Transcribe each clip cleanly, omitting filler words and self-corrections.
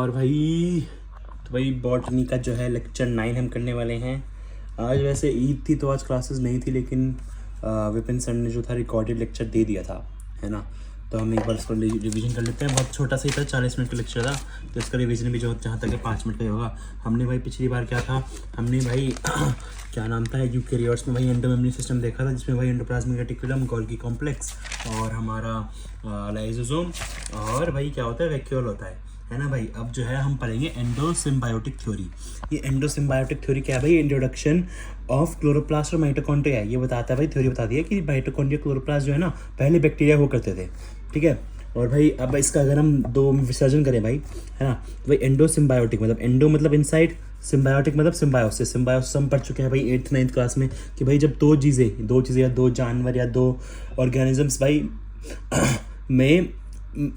और भाई तो भाई बॉटनी का जो है लेक्चर 9 हम करने वाले हैं। आज वैसे ईद थी तो आज क्लासेस नहीं थी, लेकिन विपिन सर ने जो था रिकॉर्डेड लेक्चर दे दिया था, है ना। तो हम एक बार इसको रिवीजन कर लेते हैं। बहुत छोटा सा ही था, 40 मिनट का लेक्चर था, तो इसका रिवीजन भी जो जहाँ तक है 5 मिनट का ही होगा। हमने भाई पिछली बार क्या था, हमने भाई क्या नाम था यूकैरियोट्स में भाई एंडोमेम्ब्रेन सिस्टम देखा था, जिसमें भाई एंडोप्लाज्मिक रेटिकुलम, गोल्गी कॉम्प्लेक्स और हमारा लाइसोसोम और भाई क्या होता है वैक्यूल होता है ना भाई। अब जो है हम पढ़ेंगे एंडोसिम्बायोटिक थ्योरी। ये एंडोसिम्बायोटिक थ्योरी क्या है भाई, इंट्रोडक्शन ऑफ क्लोरोप्लास्ट और माइटोकॉन्ड्रिया। ये बताता है भाई, थ्योरी बताती है कि माइटोकॉन्ड्रिया क्लोरोप्लास्ट जो है ना पहले बैक्टीरिया हुआ करते थे, ठीक है। और भाई अब इसका अगर हम दो विसर्जन करें भाई, है ना, तो भाई एंडोसिम्बायोटिक मतलब एंडो मतलब इनसाइड, सिम्बायोटिक मतलब सिम्बायोसिस। सिम्बायोसिस हम पढ़ चुके हैं भाई 8th 9th क्लास में कि भाई जब दो चीज़ें या दो जानवर या दो ऑर्गेनिजम्स भाई में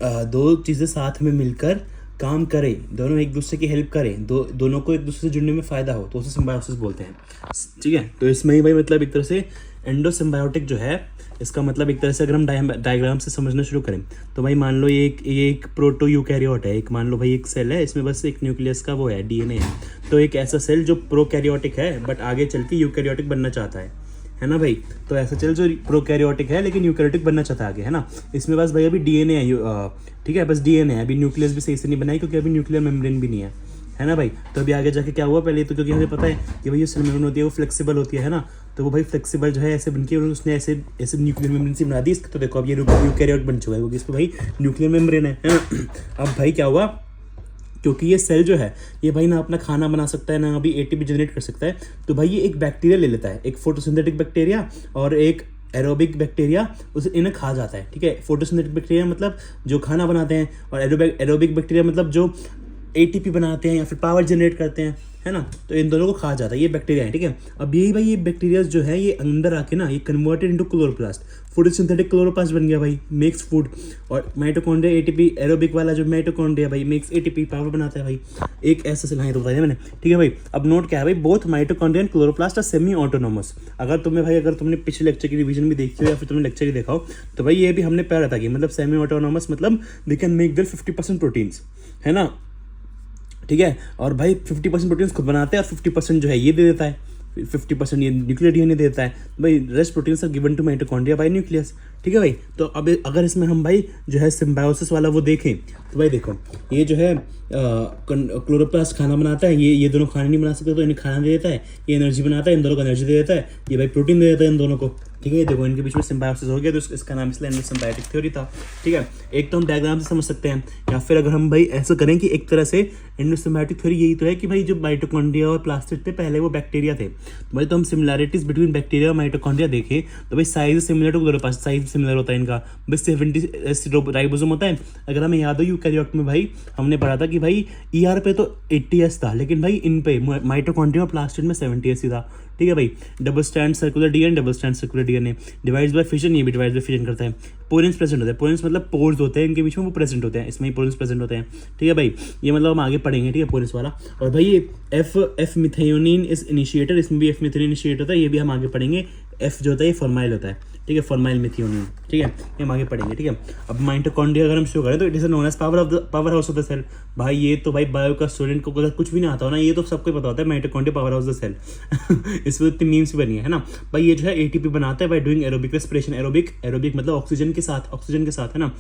दो चीज़ें साथ में मिलकर काम करें, दोनों एक दूसरे की हेल्प करें, दोनों को एक दूसरे से जुड़ने में फ़ायदा हो, तो उसे सिम्बायोसिस बोलते हैं, ठीक है। तो इसमें ही भाई मतलब एक तरह से एंडोसिम्बायोटिक जो है, इसका मतलब एक तरह से अगर हम डायग्राम से समझना शुरू करें तो भाई मान लो ये एक प्रोटो यूकैरियोट है, एक मान लो भाई एक सेल है, इसमें बस एक न्यूक्लियस का वो है, डीएनए है। तो एक ऐसा सेल जो प्रोकैरियोटिक है बट आगे चल के यूकैरियोटिक बनना चाहता है ना भाई। तो ऐसा चल जो प्रोकैरियोटिक है लेकिन यूकैरियोटिक बनना चाहता है आगे, है ना। इसमें बस भाई अभी डीएनए है, ठीक है, बस डीएनए है, अभी न्यूक्लियस भी सही से नहीं बनाई क्योंकि अभी न्यूक्लियर मेम्ब्रेन भी नहीं है ना भाई। तो अभी आगे जाके क्या हुआ, पहले तो क्योंकि हमें पता है कि भाई ये सेल मेम्ब्रेन होती है वो फ्लेक्सिबल होती है ना, तो वो भाई फ्लेक्सिबल जो है ऐसे बनके उसने ऐसे न्यूक्लियर मेम्ब्रेन से बना दी इसको। तो देखो अब ये यूकैरियोट बन चुका है क्योंकि इसमें भाई न्यूक्लियर मेम्ब्रेन है ना। अब भाई क्या हुआ, क्योंकि ये सेल जो है ये भाई ना अपना खाना बना सकता है ना अभी एटीपी जनरेट कर सकता है, तो भाई ये एक बैक्टीरिया ले लेता है, एक फोटोसिंथेटिक बैक्टीरिया और एक एरोबिक बैक्टीरिया, उसे इन्हें खा जाता है, ठीक है। फोटोसिंथेटिक बैक्टीरिया मतलब जो खाना बनाते हैं और एरोबिक बैक्टीरिया मतलब जो एटीपी बनाते हैं या फिर पावर जनरेट करते हैं, है ना। तो इन दोनों को खा जाता है, ये बैक्टीरिया है, ठीक है। अब यही भाई ये बैक्टीरिया जो है ये अंदर आके ना ये converted into chloroplast, photosynthetic chloroplast बन गया भाई, मेक्स फूड। और माइटोकॉन्ड्रिया एटीपी, एरोबिक वाला जो माइटोकॉन्ड्रिया भाई मेक्स एटीपी, पावर बनाता है भाई। एक ऐसा सेल है तो बताया मैंने, ठीक है भाई। अब नोट क्या है भाई, both mitochondria and chloroplast are semi autonomous. अगर तुमने पिछले लेक्चर की रिवीजन भी देखी हो या फिर तुमने लेक्चर ही देखा हो तो भाई ये भी हमने पढ़ा था कि मतलब सेमी ऑटोनोमस मतलब they can make their 50% proteins, है ना, ठीक है। और भाई 50% प्रोटीन्स खुद बनाते हैं और 50% जो है ये दे देता है, 50% ये न्यूक्लियर डीएनए देता है भाई। Rest proteins are given to mitochondria by nucleus, ठीक है भाई। तो अब अगर इसमें हम भाई जो है सिम्बायोसिस वाला वो देखें तो भाई देखो ये जो है क्लोरोप्लास्ट खाना बनाता है, ये दोनों खाना नहीं बना सकते तो इन्हें खाना दे देता है, ये एनर्जी बनाता है, इन दोनों को एनर्जी दे देता है, ये भाई प्रोटीन दे देता है इन दोनों को, ठीक है। देखो इनके बीच में सिम्बायोसिस हो गया, तो इसका नाम इसलिए एंडोसिम्बायोटिक थ्योरी था, ठीक है। एक तो हम डायग्राम से समझ सकते हैं, या फिर अगर हम भाई ऐसा करें कि एक तरह से एंडोसिम्बायोटिक थ्योरी यही तो है कि भाई जो माइटोकॉन्ड्रिया और प्लास्टिड थे पहले वो बैक्टीरिया थे, तो भाई तो हम सिमिलैरिटीज बिटवीन बैक्टीरिया और माइटोकॉन्ड्रिया देखें तो भाई size similar to chloroplast, size similar होता है इनका, बस 70 राइबोसोम होता है। अगर हमें याद हो यूकैरियोट में भाई हमने पढ़ा था कि भाई ईआर पे तो 80S था, लेकिन भाई इन पे माइटोकॉन्ड्रिया और प्लास्टिड में 70S ही था, ठीक है भाई। Double strand circular DNA, double strand circular DNA divides bye fission, ये भी डिवाइड्स बाय फिजन करता है। पोरेंस प्रेजेंट होता है, पोरेंस मतलब पोर्स होते हैं इनके बीच में, वो प्रेजेंट होते हैं, इसमें ही पोरेंस प्रेजेंट होते हैं, ठीक है भाई। ये मतलब हम आगे पढ़ेंगे, ठीक है, पोरेंस वाला। और भाई ये एफ मिथायोनिन इज इनिशिएटर, इसमें भी एफ मिथायोनिन इनिशिएट होता है, ये भी हम आगे पढ़ेंगे। एफ जो होता है ये फॉर्माइल होता है, ठीक है, फॉर्माइल मिथियोनिन, ठीक है, ये हम आगे पढ़ेंगे, ठीक है। अब माइटोकॉन्ड्रिया अगर हम शुरू करें तो it is known as power house of the cell. भाई ये तो भाई बायो का स्टूडेंट को अगर कुछ भी नहीं आता हो ना, ये तो सबको पता होता है mitochondria power house of the cell. इसमें इतनी मीम्स बनी है ना भाई। ये जो है एटीपी बनाता है by doing aerobic respiration, aerobic मतलब ऑक्सीजन के साथ, है ना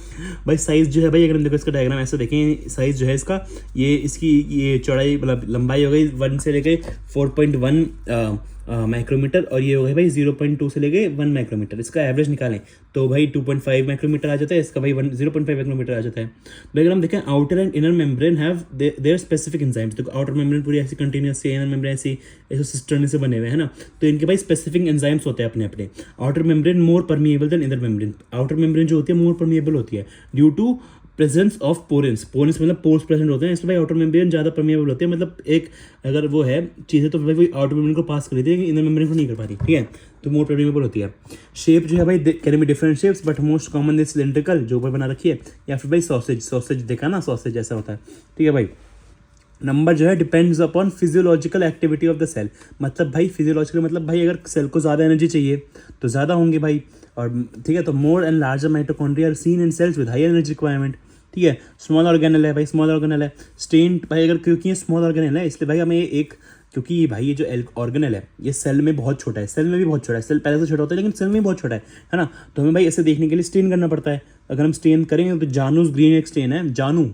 भाई। साइज जो है भाई अगर हम देखो इसका डायग्राम ऐसे देखें, साइज जो है इसका ये चौड़ाई मतलब लंबाई हो गई 1 से लेके 4.1 माइक्रोमीटर, और ये हो गया भाई 0.2 से लेके 1 माइक्रोमीटर। इसका एवरेज निकालें तो भाई 2.5 माइक्रोमीटर आ जाता है, इसका भाई 0.5 माइक्रोमीटर आ जाता है। भाई अगर हम देखें outer and inner membrane have their specific enzymes, तो आउटर मेम्ब्रेन पूरी ऐसी कंटिन्यूस, इनर मेम्ब्रेन ऐसी सिस्टर्न से बने हुए हैं ना, तो इनके भाई स्पेसिफिक एंजाइम्स होते हैं अपने अपने। Outer membrane more permeable than inner membrane, outer membrane जो होती है मोर परमिएबल होती है due to presence of porins मतलब पोर्स प्रेजेंट होते हैं, इसलिए भाई आउटर मेम्ब्रेन ज़्यादा परमिएबल होती है। मतलब एक अगर वो है चीज़ है तो भाई आउटर मेम्ब्रेन को पास कर देती है, इनर मेम्ब्रेन को नहीं कर पाती, ठीक है, तो मोर परमिएबल होती है। शेप जो है भाई can be different shapes but most common is cylindrical, जो ऊपर बना रखी है, या फिर भाई सॉसेज देखा ना, सॉसेज जैसा होता है, ठीक है भाई। नंबर जो है depends upon physiological activity of the cell, मतलब भाई फिजियोलॉजिकल मतलब भाई अगर सेल को ज़्यादा एनर्जी चाहिए तो ज़्यादा होंगे भाई, और ठीक है, तो more and larger mitochondria are seen in cells with high energy requirement, ठीक है। स्मॉल ऑर्गेनल है भाई, स्मॉल ऑर्गेनल है। स्टेन भाई अगर क्योंकि ये स्मॉल ऑर्गेनल है इसलिए भाई हमें एक, क्योंकि ये भाई ये जो ऑर्गेनल है ये सेल में बहुत छोटा है, सेल में भी बहुत छोटा है, सेल पहले से छोटा होता है लेकिन सेल में भी बहुत छोटा है ना। तो हमें भाई इसे देखने के लिए स्टेन करना पड़ता है। अगर हम स्टेन करेंगे तो जानूस ग्रीन एक स्टेन है। जानू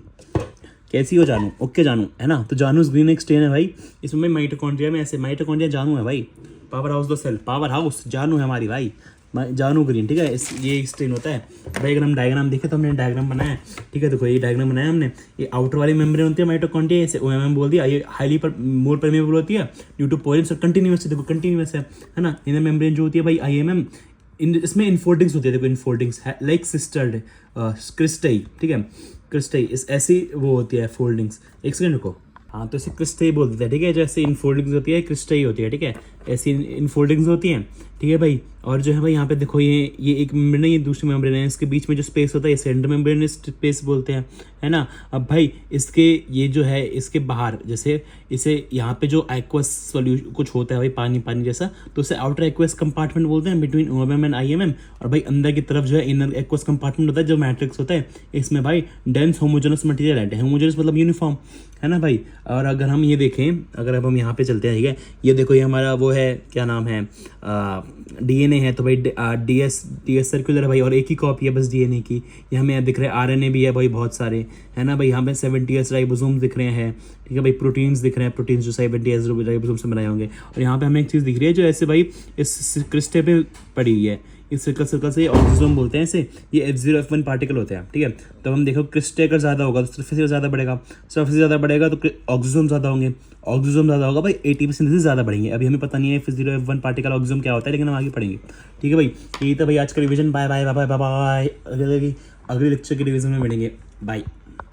कैसी हो जानू, ओके जानू है ना। तो जानूस ग्रीन एक स्टेन है भाई। इसमें भाई माइटोकॉन्ड्रिया में ऐसे माइटोकॉन्ड्रिया जानू है भाई, power house the cell, power house जानू है हमारी भाई, जानू ग्रीन, ठीक है। इस ये स्टेन होता है भाई। अगर हम डायग्राम देखें तो हमने डायग्राम बनाया है, ठीक है। देखो ये डायग्राम बनाया हमने। ये आउटर वाली मेम्ब्रेन होती है माइटोकॉन्ड्रिया, इसे ओएमएम बोल दिया। ये हाईली पर मोर परमेबल होती है ड्यू टू पोरेंस और कंटिन्यूअस, देखो कंटिन्यूअस है ना। इनर मेम्ब्रेन जो होती है भाई आईएमएम, इसमें इनफोल्डिंग्स होती है, देखो इनफोल्डिंग्स लाइक सिस्टर्ड क्रिस्टाई, ठीक है। क्रिस्टाई इस ऐसी वो होती है फोल्डिंग्स। एक सेकंड रुको, हाँ तो इसे क्रिस्टाई बोल देते हैं, ठीक है। जैसे इनफोल्डिंग्स होती है क्रिस्टाई होती है, ठीक है। ऐसी इनफोल्डिंग्स होती हैं, ठीक है भाई। और जो है भाई यहाँ पे देखो ये एक मेम्ब्रेन है, ये दूसरी मेम्ब्रेन है, इसके बीच में जो स्पेस होता है इसे एंडो मेम्ब्रेन स्पेस बोलते हैं, है ना। अब भाई इसके ये जो है इसके बाहर जैसे इसे यहाँ पे जो एक्वस सॉल्यूशन कुछ होता है भाई पानी पानी जैसा, तो उसे आउटर एक्वस कंपार्टमेंट बोलते हैं बिटवीन ओएमएम एंड आईएमएम। और भाई अंदर की तरफ जो है इनर एक्वस कंपार्टमेंट होता है जो मैट्रिक्स होता है। इसमें भाई डेंस होमोजेनस मटेरियल है, होमोजेनस मतलब यूनिफॉर्म, है ना भाई। और अगर हम ये देखें, अगर अब हम यहाँ पे चलते हैं, ठीक है। ये देखो ये हमारा वो है, क्या नाम है, डीएनए है। तो भाई डीएस सर्कुलर है भाई, और एक ही कॉपी है बस डीएनए की। ये हमें दिख रहे हैं आरएनए भी है भाई बहुत सारे, है ना भाई। यहाँ पे 70S राइबोसोम दिख रहे हैं, ठीक है भाई। प्रोटीन्स दिख रहे हैं, प्रोटीन्स जो 70S राइबोसोम से बनाए होंगे। और यहाँ पे हमें एक चीज़ दिख रही है जो ऐसे भाई इस क्रिस्टे पे पड़ी हुई है, इस सर्कल से ऑक्सीजोम बोलते हैं इसे। ये F0 F1 पार्टिकल होते हैं, ठीक है। तो हम देखो क्रिस्टे अगर ज़्यादा होगा तो सरफेस ज़्यादा बढ़ेगा, सरफेस ज़्यादा बढ़ेगा तो ऑक्सीजोम ज़्यादा होंगे, ऑक्सीजोम ज़्यादा होगा भाई 80% से ज़्यादा बढ़ेंगे। अभी हमें पता नहीं है F0 F1 पार्टिकल ऑक्सीजोम क्या होता है, लेकिन हम आगे पढ़ेंगे, ठीक है भाई। यही था भाई आज का revision. Bye bye bye bye bye. अगले लेक्चर के रिविजन में मिलेंगे, बाय।